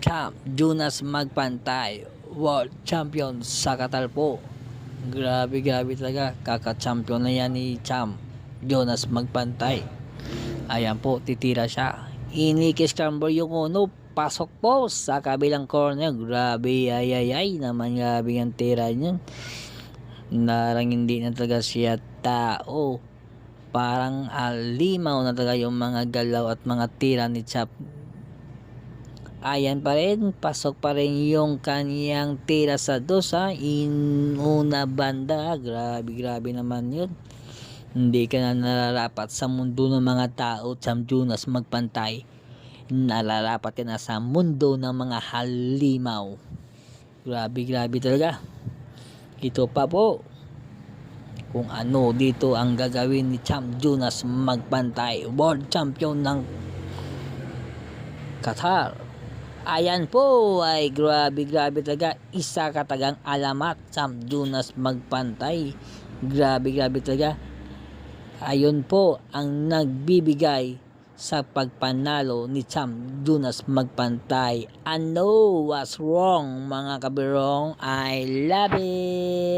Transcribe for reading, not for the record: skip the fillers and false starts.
Champ Jonas Magpantay, World Champion sa Qatar po. Grabe talaga, kaka-champion na yan ni Champ Jonas Magpantay. Ayan po, titira siya. Inikis Camber yung uno, pasok po sa kabilang corner. Grabe, ay naman, grabe ang tira niyan. Narang hindi na talaga siya tao. Parang limaw na talaga yung mga galaw at mga tira ni Champ. Ayan pa rin, pasok pa rin yung kaniyang tira sa dosa, una banda. Grabe naman yun. Hindi ka na nararapat sa mundo ng mga tao, Champ Jonas Magpantay. Nararapat ka na sa mundo ng mga halimaw. Grabe talaga. Ito pa po, kung ano dito ang gagawin ni Champ Jonas Magpantay, World Champion ng Qatar. Ayan po, ay grabe talaga. Isa katagang alamat, Champ Jonas Magpantay. Grabe talaga. Ayun po ang nagbibigay sa pagpanalo ni Champ Jonas Magpantay. I know what's wrong, mga kabirong. I love it.